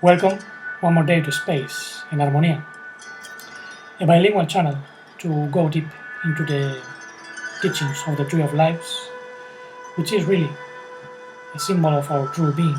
Welcome one more day to Space in Harmonia, a bilingual channel to go deep into the teachings of the Tree of Lives, which is really a symbol of our true being.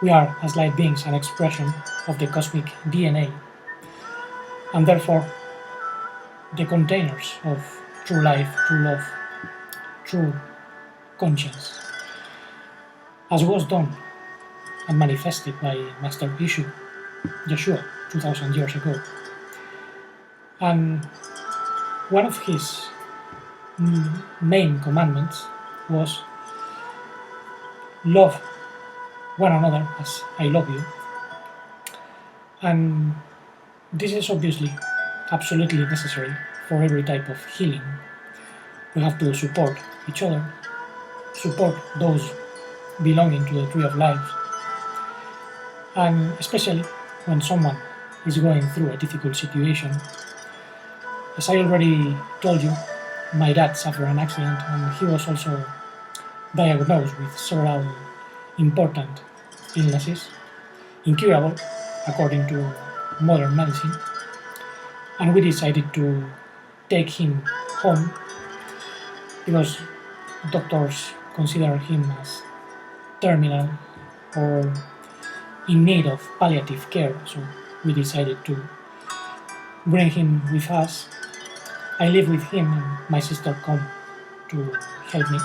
We are, as light beings, an expression of the cosmic DNA, and therefore the containers of true life, true love, true conscience, as was done and manifested by Master Yeshua 2000 years ago. And one of his main commandments was love one another as I love you. And this is obviously absolutely necessary for every type of healing. We have to support each other, support those belonging to the Tree of Life, and especially when someone is going through a difficult situation. As I already told you, my dad suffered an accident and he was also diagnosed with several important illnesses, incurable according to modern medicine, and we decided to take him home because doctors consider him as terminal or in need of palliative care, so we decided to bring him with us. I live with him and my sister come to help me.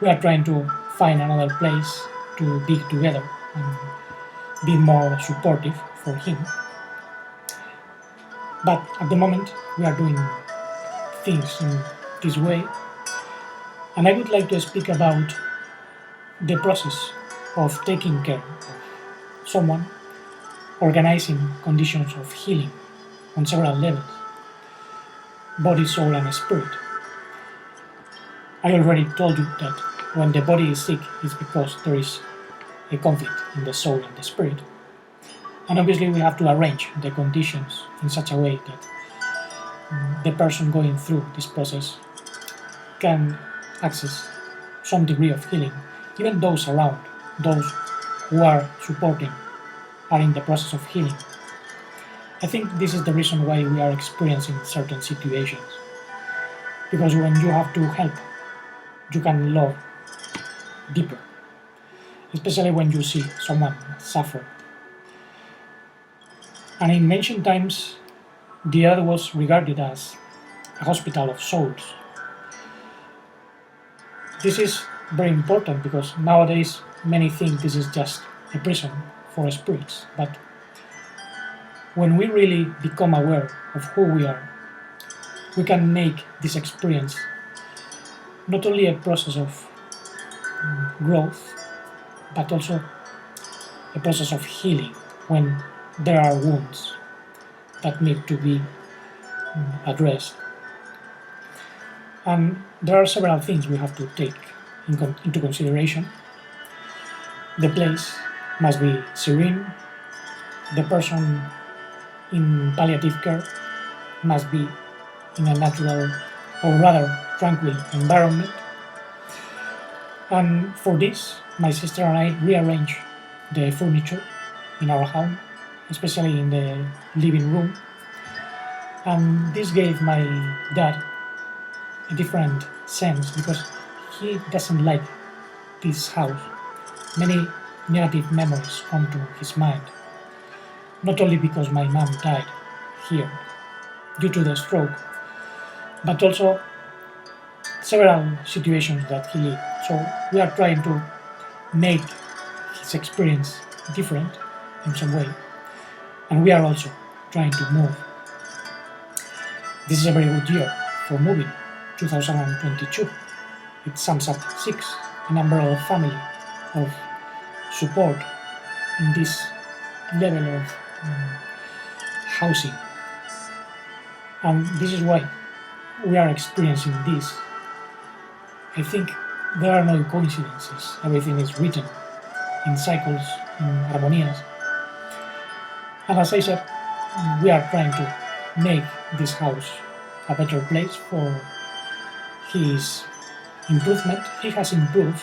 We are trying to find another place to be together and be more supportive for him. But at the moment we are doing things in this way, and I would like to speak about the process of taking care of someone, organizing conditions of healing on several levels, body, soul, and spirit. I already told you that when the body is sick, it's because there is a conflict in the soul and the spirit. And obviously we have to arrange the conditions in such a way that the person going through this process can access some degree of healing. Even those around, those who are supporting, are in the process of healing. I think this is the reason why we are experiencing certain situations. Because when you have to help, you can love deeper, especially when you see someone suffer. And in ancient times, the earth was regarded as a hospital of souls. This is very important because nowadays many think this is just a prison for spirits, but when we really become aware of who we are, we can make this experience not only a process of growth, but also a process of healing when there are wounds that need to be addressed. And there are several things we have to take into consideration. The place must be serene, the person in palliative care must be in a natural or rather tranquil environment. And for this, my sister and I rearranged the furniture in our home, especially in the living room. And this gave my dad a different sense because he doesn't like this house. Many negative memories come to his mind. Not only because my mom died here due to the stroke, but also several situations that he lived. So we are trying to make his experience different in some way, and we are also trying to move. This is a very good year for moving, 2022. It sums up 6, a number of family, of support in this level of housing. And this is why we are experiencing this. I think there are no coincidences. Everything is written in cycles, in harmonias. And as I said, we are trying to make this house a better place for his improvement. He has improved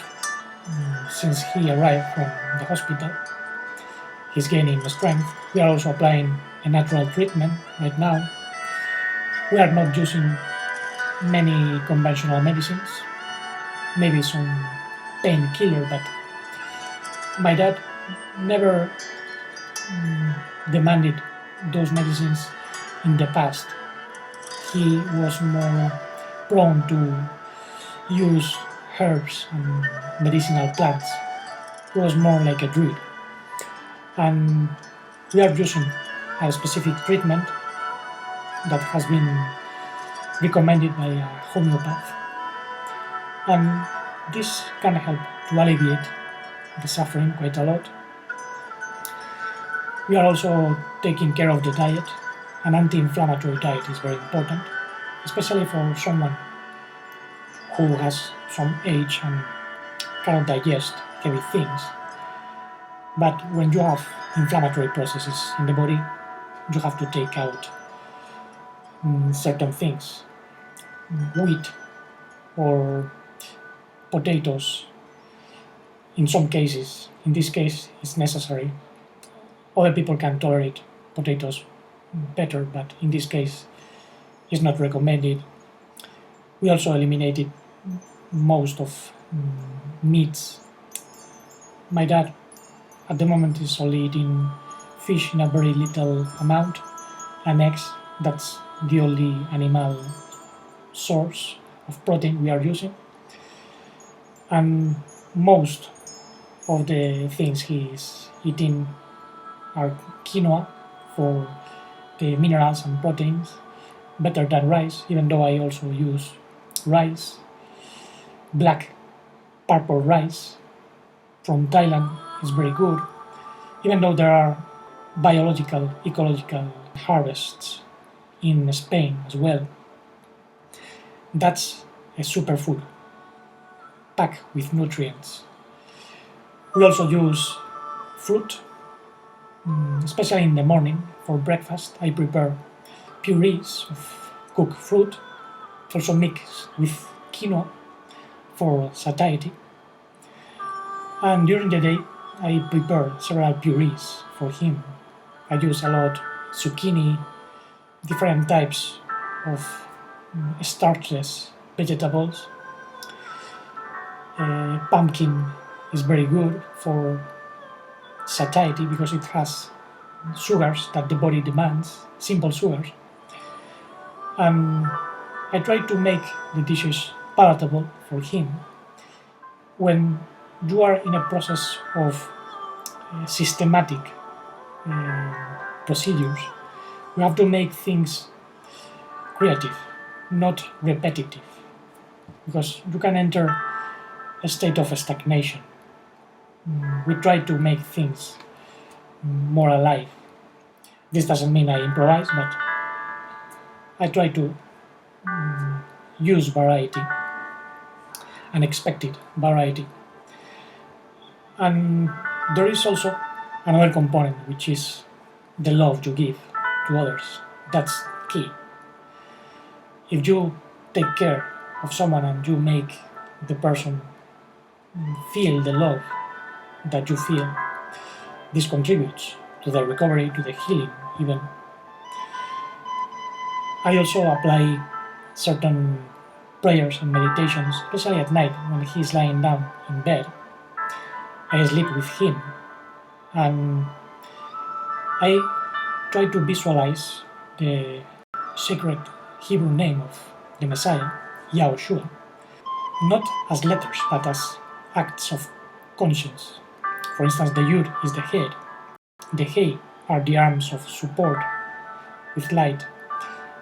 since he arrived from the hospital. he's gaining strength. We are also applying a natural treatment right now. We are not using many conventional medicines, maybe some painkiller, but my dad never demanded those medicines in the past. He was more prone to use herbs and medicinal plants. He was more like a druid. And we are using a specific treatment that has been recommended by a homeopath. And this can help to alleviate the suffering quite a lot. We are also taking care of the diet. An anti-inflammatory diet is very important, especially for someone who has some age and cannot digest heavy things. But when you have inflammatory processes in the body, you have to take out certain things. Wheat or potatoes, in some cases, in this case, it's necessary. Other people can tolerate potatoes better, but in this case, it's not recommended. We also eliminated most of meats. My dad, at the moment, is only eating fish in a very little amount, and eggs. That's the only animal source of protein we are using. And most of the things he is eating are quinoa for the minerals and proteins, better than rice, even though I also use rice. Black purple rice from Thailand is very good, even though there are biological, ecological harvests in Spain as well. That's a superfood packed with nutrients. We also use fruit, especially in the morning for breakfast. I prepare purees of cooked fruit, also mixed with quinoa for satiety. And during the day, I prepare several purees for him. I use a lot zucchini, different types of starchless vegetables. Pumpkin is very good for satiety because it has sugars that the body demands, simple sugars. And I try to make the dishes palatable for him. When you are in a process of systematic procedures, you have to make things creative, not repetitive, because you can enter a state of stagnation. We try to make things more alive. This doesn't mean I improvise, but I try to use variety, unexpected variety. And there is also another component, which is the love you give to others. That's key. If you take care of someone and you make the person feel the love that you feel, this contributes to the recovery, to the healing even. I also apply certain prayers and meditations, especially at night when he's lying down in bed. I sleep with him and I try to visualize the sacred Hebrew name of the Messiah, Yahushua, not as letters but as acts of conscience. For instance, the Yud is the head, the Hey are the arms of support with light,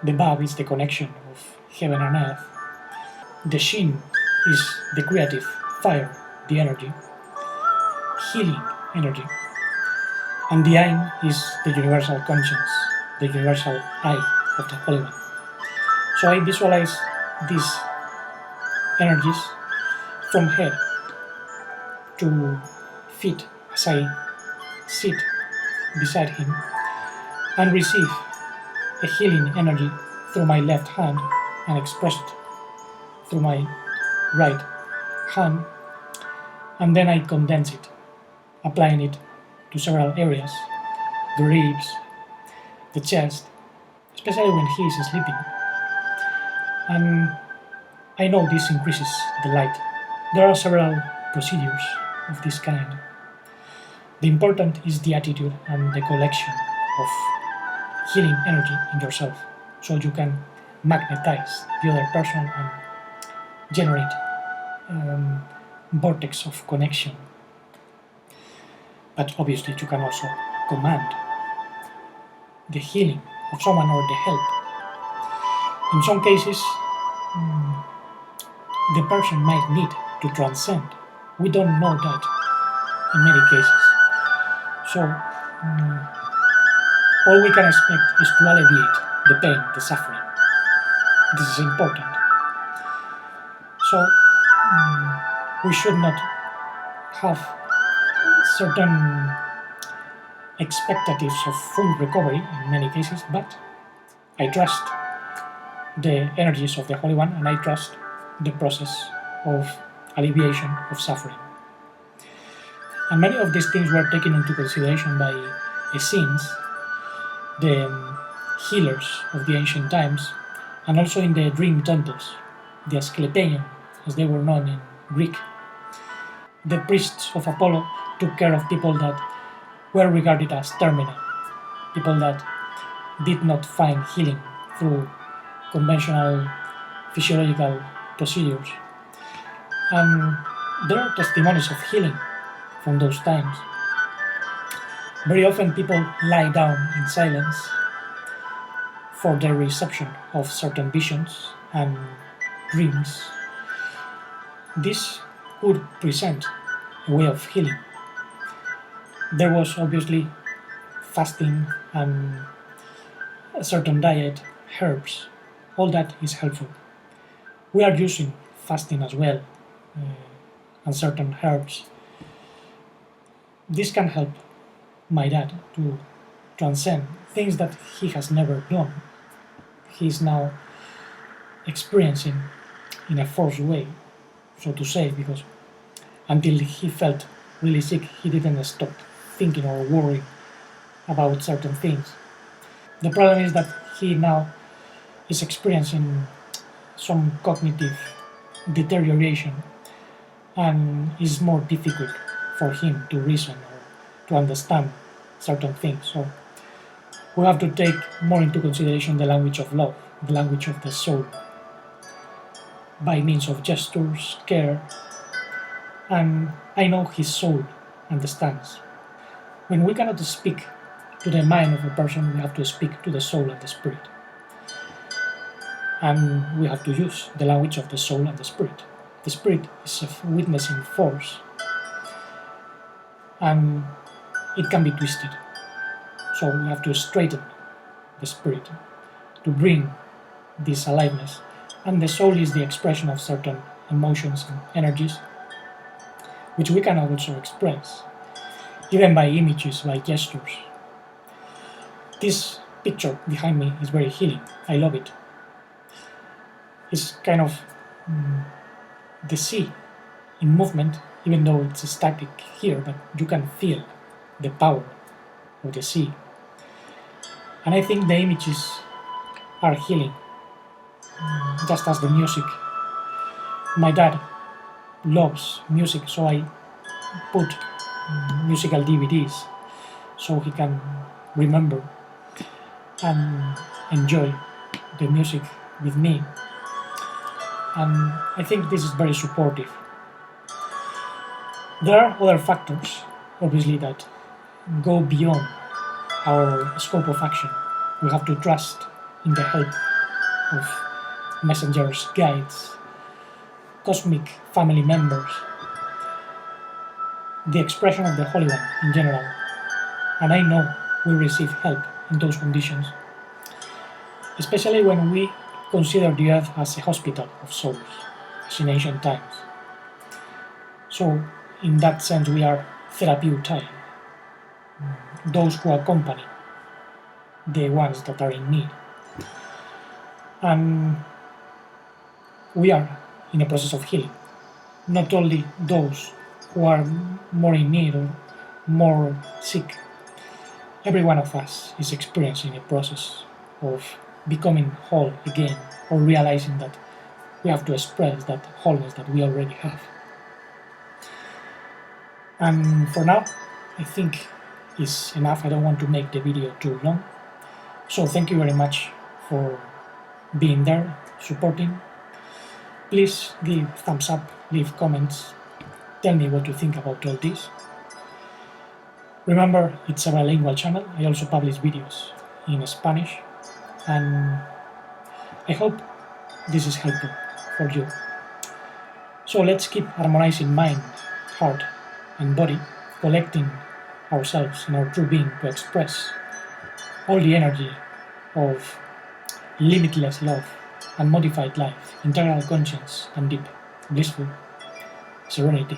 the Vav is the connection of heaven and earth, the Shin is the creative fire, the energy, healing energy, and the Ain is the universal conscience, the universal eye of the Holy One. So I visualize these energies from head to feet as I sit beside him and receive a healing energy through my left hand and express it through my right hand, and then I condense it, applying it to several areas, the ribs, the chest, especially when he is sleeping. And I know this increases the light. There are several procedures of this kind. The important is the attitude and the collection of healing energy in yourself, so you can magnetize the other person and generate vortex of connection. But obviously you can also command the healing of someone or the help. In some cases, the person might need to transcend. We don't know that in many cases. So all we can expect is to alleviate the pain, the suffering. This is important. So we should not have certain expectations of full recovery in many cases, but I trust the energies of the Holy One and I trust the process of alleviation of suffering. And many of these things were taken into consideration by Essenes, the healers of the ancient times, and also in the dream temples, the Asclepieion, as they were known in Greek. The priests of Apollo took care of people that were regarded as terminal, people that did not find healing through conventional physiological procedures. And there are testimonies of healing from those times. Very often people lie down in silence for the reception of certain visions and dreams. This could present a way of healing. There was obviously fasting and a certain diet, herbs, all that is helpful. We are using fasting as well and certain herbs. This can help my dad to transcend things that he has never done. He is now experiencing in a forced way, so to say, because until he felt really sick, he didn't stop thinking or worrying about certain things. The problem is that he now is experiencing some cognitive deterioration and it's more difficult for him to reason or to understand certain things. So we have to take more into consideration the language of love, the language of the soul, by means of gestures, care, and I know his soul understands. When we cannot speak to the mind of a person, we have to speak to the soul and the spirit. And we have to use the language of the soul and the spirit. The spirit is a witnessing force, and it can be twisted. So we have to straighten the spirit to bring this aliveness. And the soul is the expression of certain emotions and energies, which we can also express, even by images, by gestures. This picture behind me is very healing. I love it. It's kind of the sea in movement, even though it's static here, but you can feel the power of the sea. And I think the images are healing, just as the music. My dad loves music, so I put musical DVDs so he can remember and enjoy the music with me. And I think this is very supportive. There are other factors, obviously, that go beyond our scope of action. We have to trust in the help of messengers, guides, cosmic family members, the expression of the Holy One in general. And I know we receive help in those conditions, especially when we consider the earth as a hospital of souls, as in ancient times. So, in that sense, we are therapeutai, those who accompany the ones that are in need. And we are in a process of healing, not only those who are more in need or more sick. Every one of us is experiencing a process of becoming whole again, or realizing that we have to express that wholeness that we already have. And for now, I think is enough. I don't want to make the video too long. So thank you very much for being there, supporting. Please give thumbs up, leave comments, tell me what you think about all this. Remember, it's a bilingual channel. I also publish videos in Spanish, and I hope this is helpful for you. So let's keep harmonizing mind, heart, and body, collecting ourselves in our true being to express all the energy of limitless love, unmodified life, integral conscience, and deep, blissful serenity.